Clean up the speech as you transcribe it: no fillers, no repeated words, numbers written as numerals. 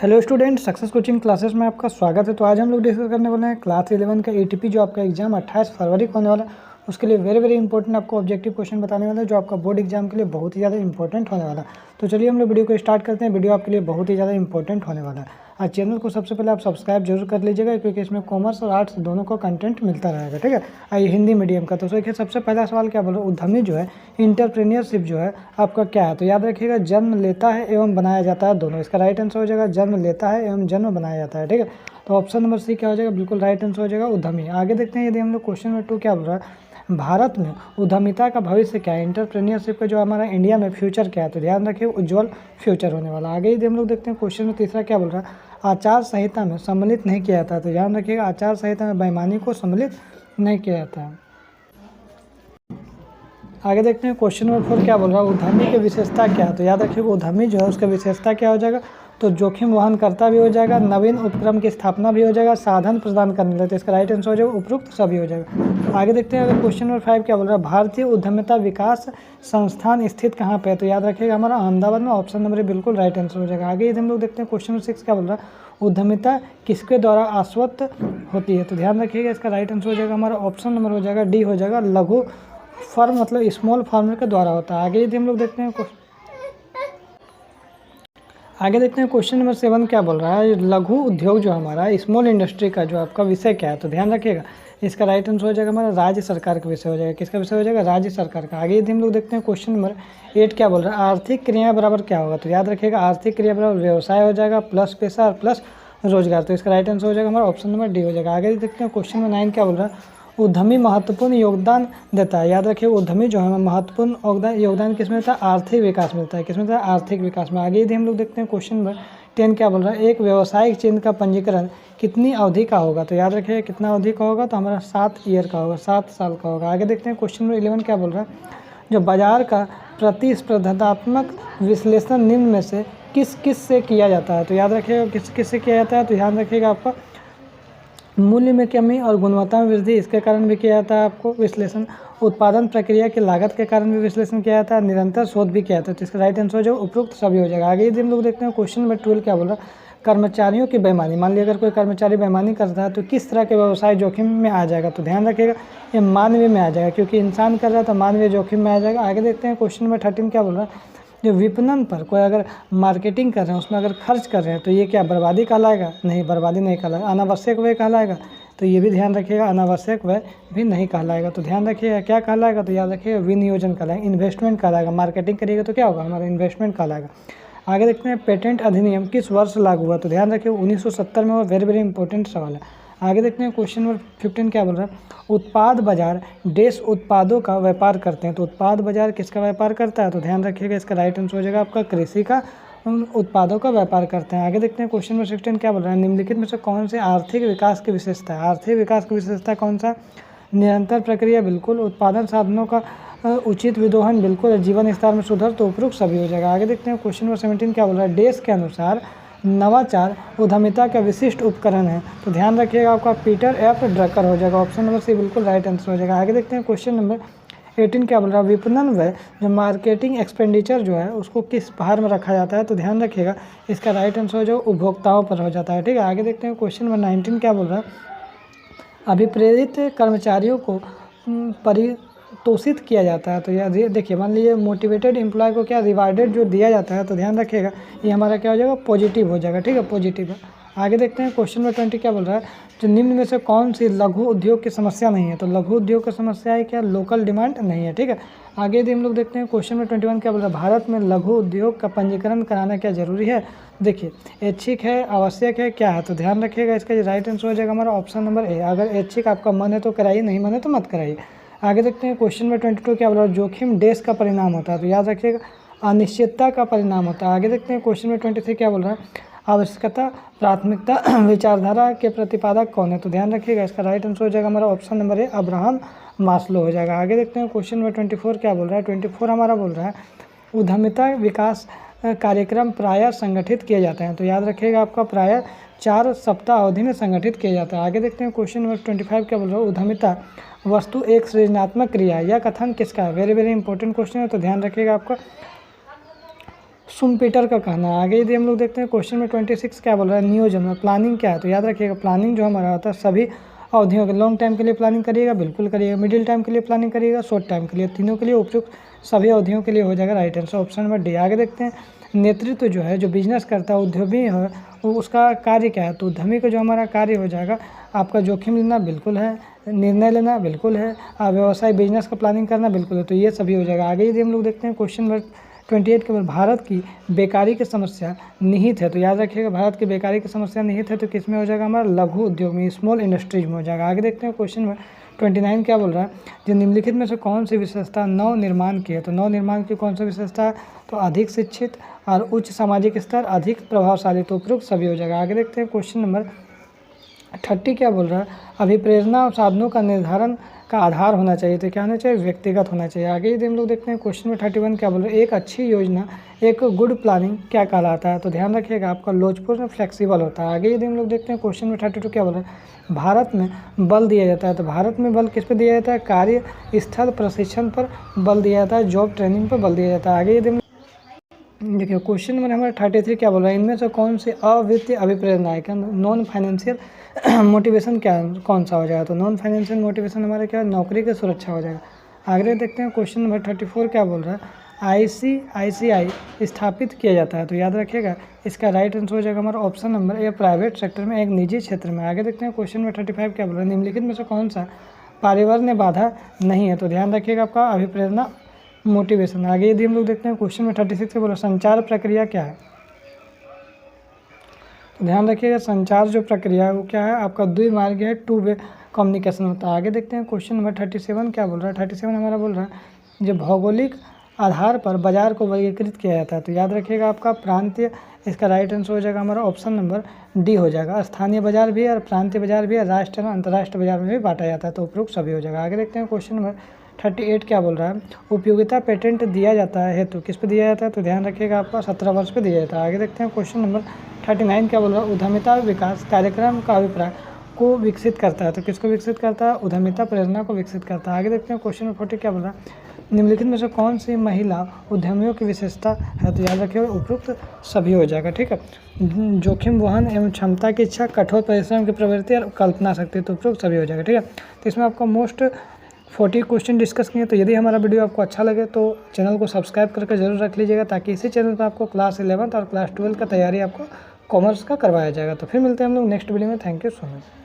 Hello student, success coaching classes में आपका स्वागत है। तो आज हम लोग डिस्कस करने वाले हैं क्लास 11 का एटीपी जो आपका एग्जाम 28 फरवरी को होने वाला है। उसके लिए वेरी इंपॉर्टेंट आपको ऑब्जेक्टिव क्वेश्चन बताने वाला है जो आपका बोर्ड एग्जाम के लिए बहुत ही ज़्यादा इंपॉर्टेंट होने वाला है। तो चलिए हम लोग वीडियो को स्टार्ट करते हैं। वीडियो आपके लिए बहुत ही ज़्यादा इंपॉर्टेंट होने वाला है। आज चैनल को सबसे पहले आप सब्सक्राइब जरूर कर लीजिएगा क्योंकि इसमें कॉमर्स और आर्ट्स दोनों को कंटेंट मिलता रहेगा। ठीक है, आइए हिंदी मीडियम का। तो देखिए सबसे पहला सवाल क्या बोल रहा है, उद्यमी जो है इंटरप्रेन्योरशिप जो है आपका क्या है। तो याद रखिएगा जन्म लेता है एवं बनाया जाता है, दोनों। इसका राइट आंसर हो जाएगा जन्म लेता है एवं जन्म बनाया जाता है। ठीक है, तो ऑप्शन नंबर सी क्या हो जाएगा, बिल्कुल राइट आंसर हो जाएगा उद्यमी। आगे देखते हैं, यदि हम लोग क्वेश्चन नंबर 2 क्या बोल रहा है, भारत में उद्यमिता का भविष्य क्या है। इंटरप्रेन्योरशिप का जो हमारा इंडिया में फ्यूचर क्या है। तो ध्यान रखिए उज्जवल फ्यूचर होने वाला। आगे यदि हम लोग देखते हैं क्वेश्चन में तीसरा क्या बोल रहा है, आचार संहिता में सम्मिलित नहीं किया जाता है। तो ध्यान रखिएगा आचार संहिता में बेईमानी को सम्मिलित नहीं किया जाता है। आगे देखते हैं क्वेश्चन नंबर 4 क्या बोल रहा है, उद्यमी की विशेषता क्या है। तो याद रखिएगा उद्यमी जो है उसका विशेषता क्या हो जाएगा, तो जोखिम वहन करता भी हो जाएगा, नवीन उपक्रम की स्थापना भी हो जाएगा, साधन प्रदान करने लगे। तो इसका राइट आंसर हो जाएगा उपरोक्त सभी हो जाएगा। आगे देखते हैं अगर क्वेश्चन नंबर 5 क्या बोल रहा है, भारतीय उद्यमिता विकास संस्थान स्थित कहाँ पे है। तो याद रखिएगा हमारा अहमदाबाद में, ऑप्शन नंबर बिल्कुल राइट आंसर हो जाएगा। आगे यदि हम लोग देखते हैं क्वेश्चन नंबर 6 क्या बोल रहा है, उद्यमिता किसके द्वारा आश्वस्त होती है। तो ध्यान रखिएगा इसका राइट आंसर हो जाएगा हमारा ऑप्शन नंबर हो जाएगा डी हो जाएगा, लघु फर्म मतलब स्मॉल फार्मर के द्वारा होता है। आगे यदि हम लोग देखते हैं क्वेश्चन नंबर 7 क्या बोल रहा है, लघु उद्योग जो हमारा स्मॉल इंडस्ट्री का जो आपका विषय क्या है। तो ध्यान रखिएगा इसका राइट आंसर हो जाएगा हमारा राज्य सरकार का विषय हो जाएगा। किसका विषय हो जाएगा, राज्य सरकार का। आगे यदि हम लोग देखते हैं क्वेश्चन नंबर 8 क्या बोल रहा है, आर्थिक क्रिया बराबर क्या होगा। तो याद रखिएगा आर्थिक क्रिया बराबर व्यवसाय हो जाएगा प्लस पेशा और प्लस रोजगार। तो इसका राइट आंसर हो जाएगा हमारा ऑप्शन नंबर डी हो जाएगा। आगे देखते हैं क्वेश्चन नंबर 9 क्या बोल रहा है, उद्यमी महत्वपूर्ण योगदान देता है। याद रखिए उद्यमी जो है महत्वपूर्ण योगदान किसमें देता है, आर्थिक विकास में देता है। किसमें देता है, आर्थिक विकास में। आगे यदि हम लोग देखते हैं क्वेश्चन नंबर 10 क्या बोल रहा है, एक व्यावसायिक चिन्ह का पंजीकरण कितनी अवधि का होगा। तो याद रखिए कितना अवधि का होगा, तो हमारा 7 ईयर का होगा, 7 साल का होगा। आगे देखते हैं क्वेश्चन नंबर 11 क्या बोल रहा है, जो बाजार का प्रतिस्पर्धात्मक विश्लेषण निम्न में से किस किस से किया जाता है। तो याद रखिएगा किस किस से किया जाता है। तो ध्यान रखिएगा आपका मूल्य में कमी और गुणवत्ता में वृद्धि, इसके कारण भी किया जाता है आपको विश्लेषण। उत्पादन प्रक्रिया की लागत के कारण भी विश्लेषण किया जाता है, निरंतर शोध भी किया जाता है। तो इसका राइट आंसर जो उपरोक्त सभी हो जाएगा। आगे यदि हम लोग देखते हैं क्वेश्चन नंबर 12 क्या बोल रहा है, कर्मचारियों की बेईमानी। मान लिया अगर कोई कर्मचारी बेईमानी करता है तो किस तरह के व्यवसाय जोखिम में आ जाएगा। तो ध्यान रखिएगा ये मानवीय में आ जाएगा, क्योंकि इंसान कर रहा है तो मानवीय जोखिम में आ जाएगा। आगे देखते हैं क्वेश्चन नंबर 13 क्या बोल रहा है, जो विपणन पर कोई अगर मार्केटिंग कर रहे हैं उसमें अगर खर्च कर रहे हैं तो ये क्या बर्बादी कहलाएगा, नहीं बर्बादी नहीं कहलाएगा, अनावश्यक व्यय कहलाएगा। तो ये भी ध्यान रखिएगा अनावश्यक व्यय भी नहीं कहलाएगा। तो ध्यान रखिएगा क्या कहलाएगा, तो याद रखिएगा विनियोजन कहलाएगा, इन्वेस्टमेंट कहलाएगा। मार्केटिंग करिएगा तो क्या होगा, हमारा इन्वेस्टमेंट कहलाएगा। आगे देखते हैं पेटेंट अधिनियम किस वर्ष लागू हुआ। तो ध्यान रखिए 1970 में, वो वेरी इंपॉर्टेंट सवाल है। आगे देखते हैं क्वेश्चन नंबर 15 क्या बोल रहा है, उत्पाद बाजार देश उत्पादों का व्यापार करते हैं। तो उत्पाद बाजार किसका व्यापार करता है। तो ध्यान रखिएगा इसका राइट आंसर हो जाएगा आपका कृषि का उत्पादों का व्यापार करते हैं। आगे देखते हैं क्वेश्चन नंबर 16 क्या बोल रहा है, निम्नलिखित में से कौन से आर्थिक विकास की विशेषता है। आर्थिक विकास की विशेषता कौन सा, निरंतर प्रक्रिया बिल्कुल, उत्पादन साधनों का उचित विदोहन बिल्कुल, जीवन स्तर में सुधार। तो उपरोक्त सभी हो जाएगा। आगे देखते हैं क्वेश्चन नंबर 17 क्या बोल रहा है, देश के अनुसार नवाचार उद्यमिता का विशिष्ट उपकरण है। तो ध्यान रखिएगा आपका पीटर एफ ड्रकर हो जाएगा, ऑप्शन नंबर सी बिल्कुल राइट आंसर हो जाएगा। आगे देखते हैं क्वेश्चन नंबर 18 क्या बोल रहा है, विपणन व्यय जो मार्केटिंग एक्सपेंडिचर जो है उसको किस भार में रखा जाता है। तो ध्यान रखिएगा इसका राइट आंसर जो उपभोक्ताओं पर हो जाता है। ठीक है, आगे देखते हैं क्वेश्चन नंबर 19 क्या बोल रहा है, अभिप्रेरित कर्मचारियों को परितोषित किया जाता है। तो यार देखिए मान लीजिए मोटिवेटेड एम्प्लॉय को क्या रिवार्डेड जो दिया जाता है। तो ध्यान रखिएगा ये हमारा क्या हो जाएगा, पॉजिटिव हो जाएगा। ठीक है, पॉजिटिव है। आगे देखते हैं क्वेश्चन नंबर 20 क्या बोल रहा है, जो निम्न में से कौन सी लघु उद्योग की समस्या नहीं है। तो लघु उद्योग की समस्या है क्या, लोकल डिमांड नहीं है। ठीक है, आगे यदि हम लोग देखते हैं क्वेश्चन नंबर 21 क्या बोल रहा है, भारत में लघु उद्योग का पंजीकरण कराना क्या जरूरी है। देखिए ऐच्छिक है, आवश्यक है, क्या है। तो ध्यान रखिएगा इसका राइट आंसर हो जाएगा हमारा ऑप्शन नंबर ए। अगर ऐच्छिक आपका मन है तो कराइए, नहीं मन है तो मत कराइए। आगे देखते हैं क्वेश्चन नंबर 22 क्या बोल रहा है, जोखिम देश का परिणाम होता है। तो याद रखिएगा अनिश्चितता का परिणाम होता है। आगे देखते हैं क्वेश्चन नंबर 23 क्या बोल रहा है, आवश्यकता प्राथमिकता विचारधारा के प्रतिपादक कौन है। तो ध्यान रखिएगा इसका राइट आंसर हो जाएगा हमारा option number A, Abraham Maslow हो जाएगा। आगे देखते हैं क्वेश्चन नंबर 24 क्या बोल रहा है, 24 हमारा बोल रहा है उद्यमिता विकास कार्यक्रम प्रायः संगठित किए जाते हैं। तो याद रखिएगा आपका प्रायः 4 सप्ताह अवधि में संगठित किया जाता है। आगे देखते हैं क्वेश्चन नंबर 25 क्या बोल रहा है, उद्यमिता वस्तु एक सृजनात्मक क्रिया है। यह कथन किसका है, वेरी इंपॉर्टेंट क्वेश्चन है। तो ध्यान रखिएगा आपका शुम्पीटर का कहना है। आगे यदि हम लोग देखते हैं क्वेश्चन में 26 क्या बोल रहा है, नियोजन में प्लानिंग क्या है। तो याद रखिएगा प्लानिंग जो हमारा होता है सभी अवधियों के, लॉन्ग टाइम के लिए प्लानिंग करिएगा, बिल्कुल करिएगा, मिडिल टाइम के लिए प्लानिंग करिएगा, शॉर्ट टाइम के लिए, तीनों के लिए उपयुक्त सभी अवधियों के लिए हो जाएगा right answer option number D. आगे देखते हैं नेतृत्व जो है, जो बिजनेस करता है, उद्यमी है, वो उसका कार्य क्या है। तो उद्यमी का जो हमारा कार्य हो जाएगा आपका जोखिम लेना बिल्कुल है, निर्णय लेना बिल्कुल है, व्यवसाय बिजनेस का प्लानिंग करना बिल्कुल है। तो ये सभी हो जाएगा। आगे यदि हम लोग देखते हैं क्वेश्चन नंबर 28 के बाद भारत की बेकारी की समस्या निहित है। तो याद रखिएगा भारत की बेकारी की समस्या निहित है तो किस में हो जाएगा हमारा लघु उद्योग में, स्मॉल इंडस्ट्रीज में हो जाएगा। आगे देखते हैं क्वेश्चन में 29 क्या बोल रहा है, जो निम्नलिखित में से कौन सी विशेषता नव निर्माण की है। तो नव निर्माण की कौन सी विशेषता है, तो अधिक शिक्षित और उच्च सामाजिक स्तर, अधिक प्रभावशाली। तो उपयुक्त सभी हो जाएगा। आगे देखते हैं क्वेश्चन नंबर 30 क्या बोल रहा है, अभिप्रेरणा और साधनों का निर्धारण का आधार होना चाहिए। तो क्या होना चाहिए, व्यक्तिगत होना चाहिए। आगे यदि हम लोग देखते हैं क्वेश्चन में 31 क्या बोल रहे हैं, एक अच्छी योजना, एक गुड प्लानिंग क्या कहलाता है। तो ध्यान रखिएगा आपका लोचपूर्ण फ्लेक्सिबल होता है। आगे यदि हम लोग देखते हैं क्वेश्चन में 32 क्या बोल रहे हैं, भारत में बल दिया जाता है। तो भारत में बल किस पे दिया जाता है, कार्य स्थल प्रशिक्षण पर बल दिया जाता है, जॉब ट्रेनिंग पर बल दिया जाता है। आगे यदि देखिए क्वेश्चन नंबर हमारा 33 क्या बोल रहा है, इनमें से कौन सी अवित्तीय अभिप्रेरणा है, क्या नॉन फाइनेंशियल मोटिवेशन क्या कौन सा हो जाएगा। तो नॉन फाइनेंशियल मोटिवेशन हमारा क्या है, नौकरी की सुरक्षा हो जाएगा। आगे देखते हैं क्वेश्चन नंबर 34 क्या बोल रहा है, ICICI स्थापित किया जाता है। तो याद रखिएगा इसका राइट आंसर हो जाएगा हमारा option number A, private sector में, एक निजी क्षेत्र में। आगे देखते हैं क्वेश्चन नंबर 35 क्या बोल रहा है, निम्नलिखित में से कौन सा पर्यावरण बाधा नहीं है। तो ध्यान रखिएगा आपका अभिप्रेरणा मोटिवेशन। आगे यदि हम लोग देखते हैं क्वेश्चन में 36 के बोला संचार प्रक्रिया क्या है। तो ध्यान रखिएगा संचार जो प्रक्रिया है वो क्या है, आपका द्विमार्गीय है, टू वे कम्युनिकेशन होता है। आगे देखते हैं क्वेश्चन नंबर 37 क्या बोल रहा है, 37 हमारा बोल रहा है जो भौगोलिक आधार पर बाजार को वर्गीकृत किया जाता है। तो याद रखिएगा आपका प्रांतीय, इसका राइट आंसर हो जाएगा हमारा ऑप्शन नंबर डी हो जाएगा। स्थानीय बाजार भी है और प्रांतीय बाजार भी है, राष्ट्रीय और अंतर्राष्ट्रीय बाजार में भी बांटा जाता है। तो उपयुक्त सभी हो जाएगा। आगे देखते हैं क्वेश्चन नंबर 38 क्या बोल रहा है, उपयोगिता पेटेंट दिया जाता है हेतु किस पे दिया जाता है। तो ध्यान रखिएगा आपका 17 वर्ष पे दिया जाता है। आगे देखते हैं क्वेश्चन नंबर 39 क्या बोल रहा है, उद्यमिता विकास कार्यक्रम का अभिप्राय को विकसित करता है। तो किसको विकसित करता है, उद्यमिता प्रेरणा को विकसित करता है। आगे देखते हैं क्वेश्चन नंबर 40 क्या बोल रहा है, निम्नलिखित में से कौन सी महिला उद्यमियों की विशेषता है। तो याद रखिए उपयुक्त सभी हो जाएगा। ठीक है, जोखिम वहन एवं क्षमता की इच्छा, कठोर परिश्रम की प्रवृत्ति और कल्पना शक्ति। तो उपयुक्त सभी हो जाएगा। ठीक है, तो इसमें आपका मोस्ट 40 क्वेश्चन डिस्कस किए। तो यदि हमारा वीडियो आपको अच्छा लगे तो चैनल को सब्सक्राइब करके जरूर रख लीजिएगा, ताकि इसी चैनल पर आपको क्लास 11 और क्लास 12 का तैयारी आपको कॉमर्स का करवाया जाएगा। तो फिर मिलते हैं हम लोग नेक्स्ट वीडियो में। Thank you so much.